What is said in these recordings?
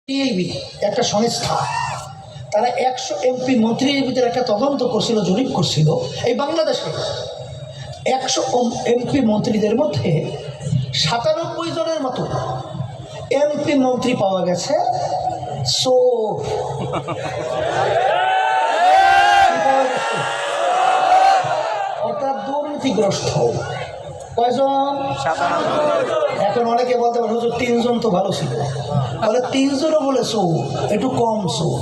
TIB একটা সংস্থা, তারা 100 এমপি মন্ত্রীর ভিতরে একটা তদন্ত করছিল, জরিপ করছিল। এই বাংলাদেশে 100 এমপি মন্ত্রীদের মধ্যে 97 জনের মতো এমপি মন্ত্রী পাওয়া গেছে চোর। অর্থাৎ দুর্নীতিগ্রস্ত। কয়জন? এখন অনেকে বলতে পারে হুজুর 3 জন তো ভালো ছিল, তাহলে 3 জনও বলে চোর, একটু কম চোর।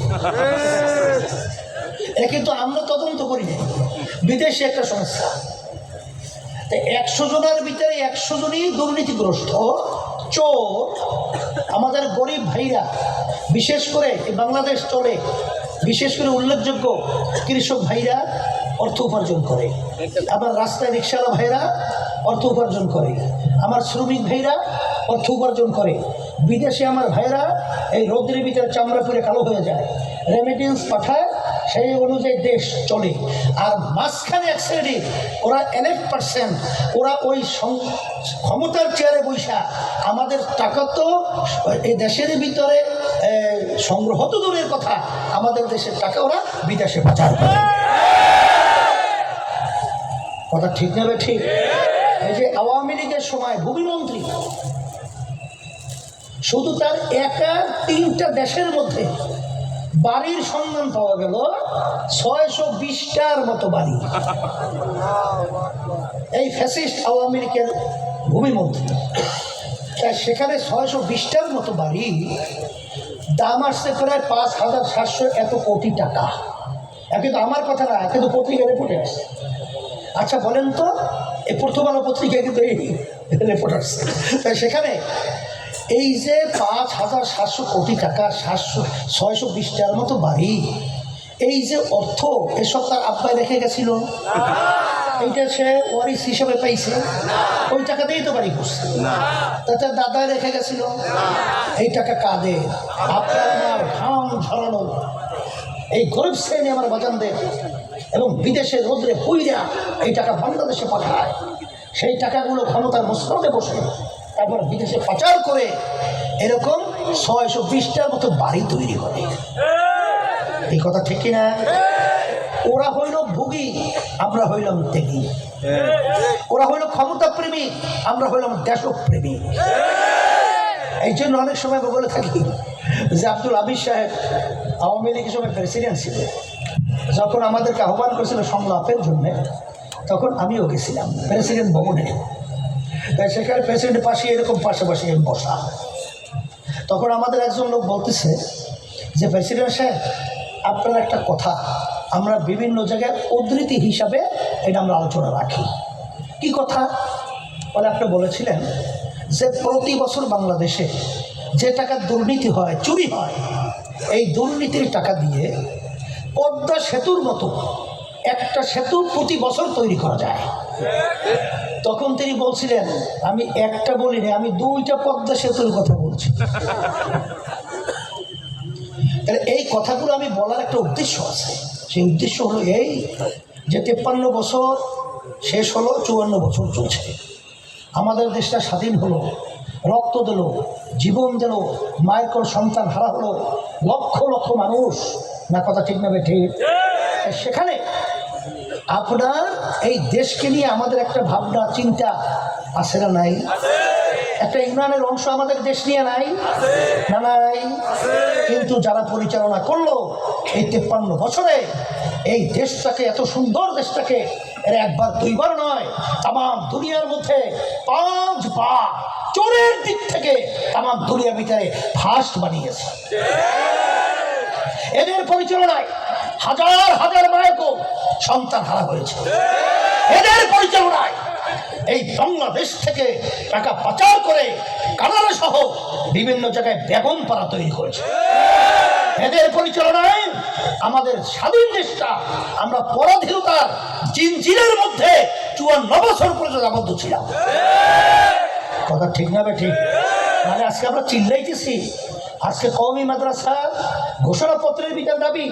এটা কিন্তু আমরা তদন্ত করি না, বিদেশি একটা সংস্থা। 100 জনের ভিতরে 100 জনই দুর্নীতিগ্রস্ত চোর। আমাদের গরিব ভাইরা, বিশেষ করে বাংলাদেশ চলে, বিশেষ করে উল্লেখযোগ্য কৃষক ভাইরা অর্থ উপার্জন করে, আবার রাস্তায় রিক্সাওয়ালা ভাইরা অর্থ উপার্জন করে, আমার শ্রমিক ভাইরা অর্থ উপার্জন করে। বিদেশে আমার ভাইরা এই রৌদ্রের ভিতরে চামড়া পরে কালো হয়ে যায়, রেমিটেন্স পাঠায়, সেই অনুযায়ী দেশ চলে। আর মাঝখানে এক শ্রেণী, ওরা 11%, ওরা ওই ক্ষমতার চেয়ারে বৈশা আমাদের টাকা তো এই দেশের ভিতরে সংগ্রহ তো দূরের কথা, আমাদের দেশের টাকা ওরা বিদেশে পাচার করে। কথা ঠিক নেবে? ঠিক। এই যে আওয়ামী লীগের সময় ভূমিমন্ত্রী, শুধু তার একা 3টা দেশের মধ্যে বাড়ির সন্ধান পাওয়া গেল 620টার মতো বাড়ি। এই ফ্যাসিস্ট আওয়ামী লীগের ভূমিমন্ত্রী, তাই সেখানে 620টার মতো বাড়ি, দাম আসছে প্রায় 5,700 এত কোটি টাকা। কিন্তু আমার কথা না, কিন্তু পত্রিকা রিপোর্টে আসছে। আচ্ছা বলেন তো, এই প্রথম আলো পত্রিকায় কিন্তু এই রিপোর্ট আসছে। তাই সেখানে এই যে 5,700 কোটি টাকা, 620টার মতো বাড়ি, এই যে অর্থ, এসব তার আব্বাই রেখে গেছিল, এইটা সে ওয়ারিস হিসেবে পাইছে, ওই টাকাতেই তো বাড়ি করছে। তাতে দাদায় রেখে গেছিল, এই টাকা কাঁদে আপনার ঘাম ঝরানো এই গরিব শ্রেণী আমার বাজানদের, এবং বিদেশে রোদ্রে পুইরা এই টাকা বাংলাদেশে পাঠায়। সেই টাকাগুলো ক্ষমতার মসনদে বসে তারপর বিদেশে পাচার করে এরকম 620টার মতো বাড়ি তৈরি করে। এই কথা ঠিক কিনা? ওরা হইল ভোগী, আমরা হইলাম ত্যাগী। ওরা হইল ক্ষমতা প্রেমী, আমরা হইলাম দেশপ্রেমী। এই জন্য অনেক সময় বলে থাকি যে আব্দুল হামিদ সাহেব আওয়ামী লীগের সময় প্রেসিডেন্ট ছিল, যখন আমাদেরকে আহ্বান করেছিল সংলাপের জন্যে, তখন আমিও গেছিলাম প্রেসিডেন্ট ভবনে। তাই সেখানে প্রেসিডেন্টের পাশে এরকম পাশাপাশি বসা। তখন আমাদের একজন লোক বলতেছে যে প্রেসিডেন্ট সাহেব, আপনার একটা কথা আমরা বিভিন্ন জায়গায় উদ্ধৃতি হিসাবে এটা আমরা আলোচনা রাখি। কি কথা? বলে আপনি বলেছিলেন যে প্রতি বছর বাংলাদেশে যে টাকা দুর্নীতি হয়, চুরি হয়, এই দুর্নীতির টাকা দিয়ে পদ্মা সেতুর মতো একটা সেতু প্রতি বছর তৈরি করা যায়। তখন তিনি বলছিলেন, আমি একটা বলিনি, আমি 2টা পদ্মা সেতুর কথা বলছি। তাহলে এই কথাগুলো আমি বলার একটা উদ্দেশ্য আছে। সেই উদ্দেশ্য হলো এই যে 53 বছর শেষ হলো, 54 বছর চলছে। আমাদের দেশটা স্বাধীন হলো, রক্ত দিল, জীবন দিল, মায়ের কোন সন্তান হারা হলো লক্ষ লক্ষ মানুষ। না কথা ঠিক না ঠিক? সেখানে আপনার এই দেশকে নিয়ে আমাদের একটা ভাবনা চিন্তা আছে না নাই? একটা ইউনিয়নের অংশ আমাদের দেশ নিয়ে নাই না নাই? কিন্তু যারা পরিচালনা করলো এই 53 বছরে এই দেশটাকে, এত সুন্দর দেশটাকে, এর একবার দুইবার নয়, তাম দুনিয়ার মধ্যে 5 বার চোরের দিক থেকে তাম দুনিয়ার ভিতরে ফার্স্ট বানিয়েছে। এদের পরিচালনায় হাজার হাজার মায়ের সন্তান হারা হয়েছে। এদের পরিচালনায় এই বাংলাদেশ থেকে টাকা পাচার করে কানাডা সহ বিভিন্ন জায়গায় বেগম পাড়া তৈরি করেছে। এদের পরিচালনায় আমাদের স্বাধীন দেশটা আমরা পরাধীনতার জিনজিরের মধ্যে 54 বছর পর্যন্ত আবদ্ধ ছিলাম। কথা ঠিক না ঠিক? মানে আজকে আমরা চিল্লাইতেছি, আজকে কওমি মাদ্রাসা ঘোষণাপত্রের ভিতরে দাবি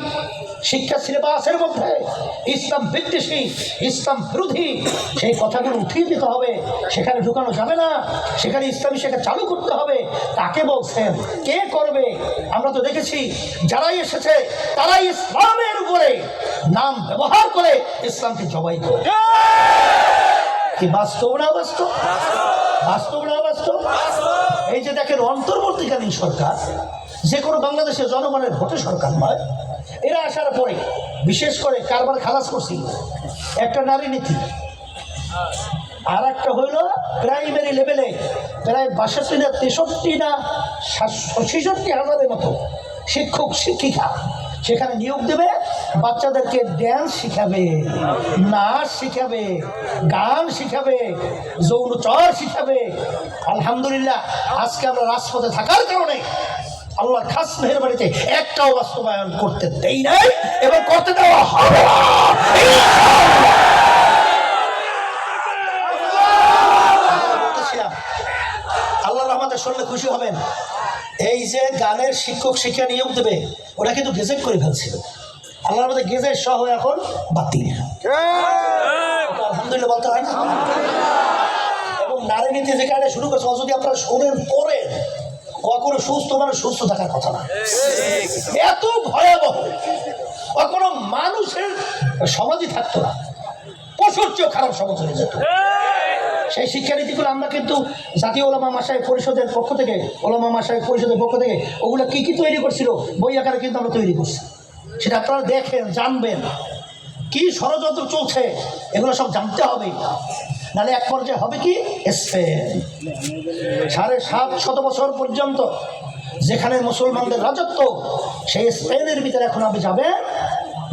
শিক্ষা সিলেবাসের মধ্যে ইসলাম বিদ্বেষী, ইসলাম বিরোধী সেই কথাগুলো উঠিয়ে দিতে হবে। সেখানে ঢুকানো যাবে না, সেখানে ইসলামী শিক্ষা চালু করতে হবে। কাকে বলছেন, কে করবে? আমরা তো দেখেছি যারাই এসেছে তারাই ইসলামের উপরে নাম ব্যবহার করে ইসলামকে জবাই করে। কি বাস্তব না বাস্তব? বাস্তব না বাস্তব? এই যে দেখেন অন্তর্বর্তীকালীন সরকার, যে কোনো বাংলাদেশের জনগণের ভোটে সরকার নয়, এরা আসার পরে বিশেষ করে কারবার খালাস করছিল একটা নারী নীতি, আর একটা হইল প্রাইমারি লেভেলে প্রায় 62 না 63 না 66,000-এর মতো শিক্ষক শিক্ষিকা সেখানে নিয়োগ দেবে। বাচ্চাদেরকে ড্যান্স শিখাবে, নাচ শিখাবে, গান শিখাবে, যৌনচর শিখাবে। আলহামদুলিল্লাহ আজকে আমরা রাজপথে থাকার কারণে আল্লাহর খাস মেহেরবানিতে একটাও বাস্তবায়ন করতে দেই নাই এবং করতে দেওয়া হবে না। আল্লাহর রহমতে শুনলে খুশি হবেন, এই যে গানের শিক্ষক শিক্ষা নিয়োগ দেবে ওরা কিন্তু গেজেট করে ফেলছিল। আল্লাহর মধ্যে গেজেট সহ এখন বাতিল। আলহামদুলিল্লাহ বলতে হয় না? এবং নারী নীতি যেখানে শুরু করছে, যদি আপনারা শোনেন পড়েন, কখনো সুস্থ মানে সুস্থ থাকার কথা না, এত ভয়াবহ। কখনো মানুষের সমাজই থাকতো না, পশুর চেয়েও খারাপ সমাজ হয়ে যেত। সেই শিক্ষানীতিগুলো আমরা কিন্তু জাতীয় ওলামা মাশায়েখ পরিষদের পক্ষ থেকে, ওলামা মাশায়েখ পরিষদের পক্ষ থেকে ওগুলো কী কী তৈরি করছিল বই আকারে কিন্তু আমরা তৈরি করছি। সেটা আপনারা দেখেন, জানবেন কি ষড়যন্ত্র চলছে, এগুলো সব জানতে হবে। নাহলে এক পর্যায়ে হবে কি স্পেন 750 বছর পর্যন্ত যেখানে মুসলমানদের রাজত্ব, সেই স্পেনের ভিতরে এখন আপনি যাবেন,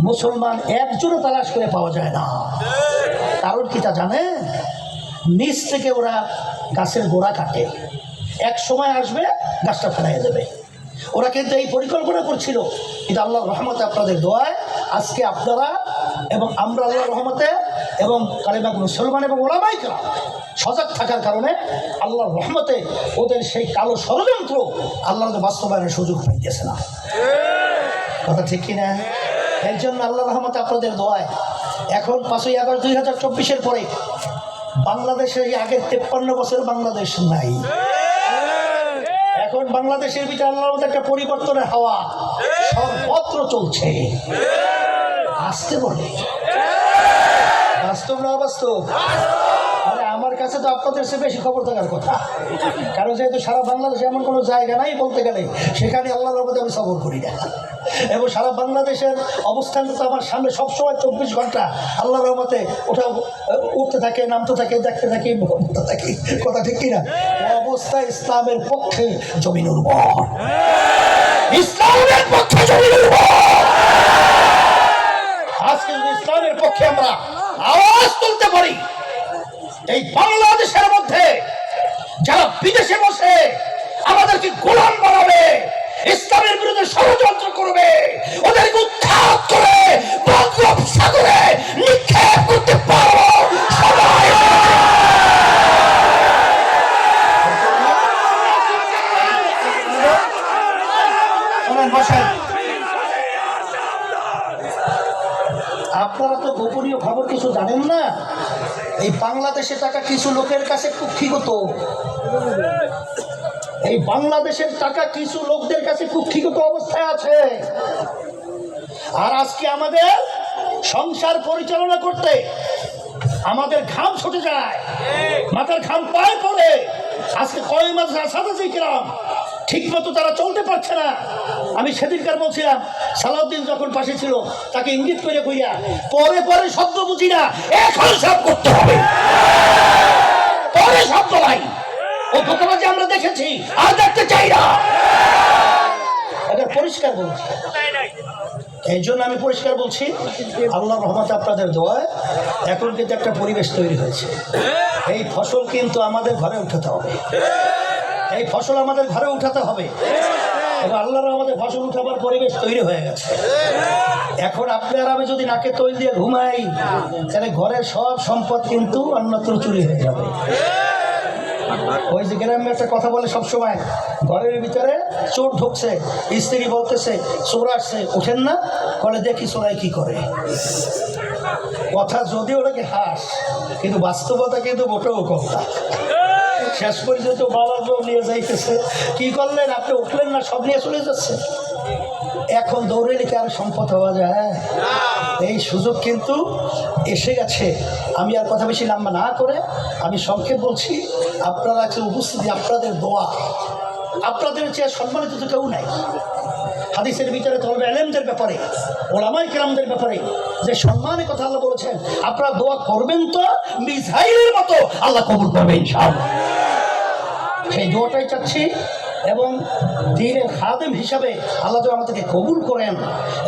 মুসলমান একজনও তালাশ করে পাওয়া যায় না। কারণ কি তা জানেন? নিচ থেকে ওরা গাছের গোড়া কাটে, এক সময় আসবে গাছটা ফেরাইয়া দেবে। ওরা কিন্তু এই পরিকল্পনা করছিল, কিন্তু আল্লাহর রহমতে আপনাদের দোয়ায় আজকে আপনারা এবং আমরা আল্লাহর রহমতে এবং কালেমা মুসলমান এবং ওলামাই কেরাম সজাগ থাকার কারণে আল্লাহর রহমতে ওদের সেই কালো ষড়যন্ত্র আল্লাহর বাস্তবায়নের সুযোগ পাইতেছে না। কথা ঠিক কিনা? এর জন্য আল্লাহর রহমতে আপনাদের দোয়ায় এখন 5ই আগস্ট 2024-এর পরে বাংলাদেশে আগের 53 বছর বাংলাদেশ নাই। এখন বাংলাদেশের ভিতরে আল্লাহর মধ্যে একটা পরিবর্তনের হাওয়া সর্বত্র চলছে। আসতে বলে বাস্তব না অবাস্তব? আরে আমার কাছে তো আপনাদের চেয়ে বেশি খবর থাকার কথা, কারণ যেহেতু সারা বাংলাদেশে এমন কোনো জায়গা নাই বলতে গেলে সেখানে আল্লাহর রহমতে আমি সফর করি না। এবং সারা বাংলাদেশের অবস্থানটা তো আমার সামনে সবসময় 24 ঘন্টা আল্লাহর রহমতে উঠতে থাকে, নামতে থাকে, দেখতে থাকি, বলতে থাকি। কথা ঠিক কিনা? অবস্থা ইসলামের পক্ষে জমিন উর্বর, ইসলামের পক্ষে জমিন উর্বর। আজকে যদি ইসলামের পক্ষে আমরা আওয়াজ তুলতে পারি, এই বাংলাদেশের মধ্যে যারা বিদেশে বসে আমাদেরকে গোলাম বানাবে, ইসলামের বিরুদ্ধে ষড়যন্ত্র করবে, ওদেরকে উৎখাত করে বঙ্গোপসাগরে নিক্ষেপ করতে পারবো সবাই। আপনারা তো গোপনীয় খবর কিছু জানেন না। এই বাংলাদেশে টাকা কিছু লোকের কাছে কুক্ষিগত, এই বাংলাদেশের টাকা কিছু লোকদের কাছে কুক্ষিগত অবস্থায় আছে। আর আজকে আমাদের সংসার পরিচালনা করতে আমাদের ঘাম ছুটে যায়, মাথার ঘাম পায়ে পড়ে। আজকে কয় মাস রাস্তাতে গেলাম, ঠিক মতো তারা চলতে পারছে না। আমি সেদিনকার বলছিলাম, সালাউদ্দিন যখন পাশে ছিল তাকে ইঙ্গিত করে কইয়া পরে পরে শব্দ বুঝি না, এখন সব করতে হবে, পরে শব্দ নাই। ও ধোকাবাজি আমরা দেখেছি, আর দেখতে চাই না। এটা পরিষ্কার বলছি। এই জন্য আমি পরিষ্কার বলছি, আল্লাহর রহমতে আপনাদের দোয়ায় এখন কিন্তু একটা পরিবেশ তৈরি হয়েছে। এই ফসল কিন্তু আমাদের ঘরে উঠাতে হবে, এই ফসল আমাদের ঘরে উঠাতে হবে। এবং আল্লাহর রহমতে ফসল উঠাবার পরিবেশ তৈরি হয়ে গেছে। এখন আপনি আর আমি যদি নাকে তৈল দিয়ে ঘুমাই, তাহলে ঘরের সব সম্পদ কিন্তু অন্যত্র চুরি হয়ে যাবে। ওই যে গ্রামে একটা কথা বলে সবসময়, ঘরের ভিতরে চোর ঢুকছে, স্ত্রী বলতেছে চোর আসছে, ওঠেন না, বলে দেখি চোরাই কি করে। কথা যদি ওটাকে হাস, কিন্তু বাস্তবতা কিন্তু মোটেও কথা। শেষ পর্যন্ত বাবা বউ নিয়ে যাইতেছে, কি করলেন আপনি, উঠলেন না, সব নিয়ে চলে যাচ্ছে। এখন দৌড়ে লিখে আর সম্পদ হওয়া যায়? এই সুযোগ কিন্তু এসে গেছে। আমি আর কথা বেশি লম্বা না করে আমি সংক্ষেপ বলছি। আপনারা আছে উপস্থিতি, আপনাদের দোয়া, আপনাদের চেয়ে সম্মানিত তো কেউ নাই। হাদিসের ভিতরে তলবে এলেমদের ব্যাপারে, ওলামায়ে কেরামদের ব্যাপারে যে সম্মানের কথা আল্লাহ বলেছেন, আপনারা দোয়া করবেন তো মিসাইলের মতো আল্লাহ কবুল করবে ইনশাআল্লাহ। সেই দোয়াটাই চাচ্ছি, এবং দ্বীনের খাদেম হিসাবে আল্লাহ যেন আমাদেরকে কবুল করেন,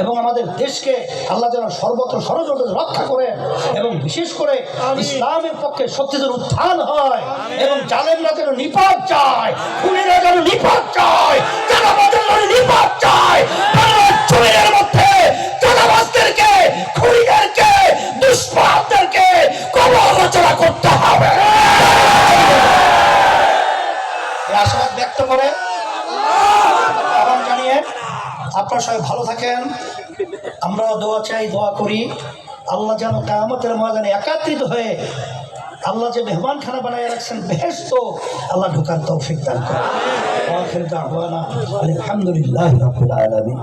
এবং আমাদের দেশকে আল্লাহ যেন সর্বত্র ষড়যন্ত্র রক্ষা করেন, এবং বিশেষ করে ইসলামের পক্ষে শক্তিদের উত্থান হয়, এবং জালেমরা যেন নিপাত চায়, খুনিরা যেন নিপাত চায়, চাঁদাবাজের যেন নিপাত চায়। জমিনের মধ্যে চাঁদাবাজদেরকে, খুনিদেরকে, দুষ্প্রাপদেরকে কবর রচনা করতে হবে। আশাবাদ ব্যক্ত করে আহ্বান জানিয়ে আপনারা সবাই ভালো থাকেন। আমরা দোয়া চাই, দোয়া করি আল্লাহ যেন কিয়ামতের ময়দানে একত্রিত হয়ে আল্লাহ যে মেহমানখানা বানায় রাখছেন বেহেশত, আল্লাহ ঢোকার তৌফিক দান করেন। আখির দাওয়ানা আলহামদুলিল্লাহি রাব্বিল আলামিন।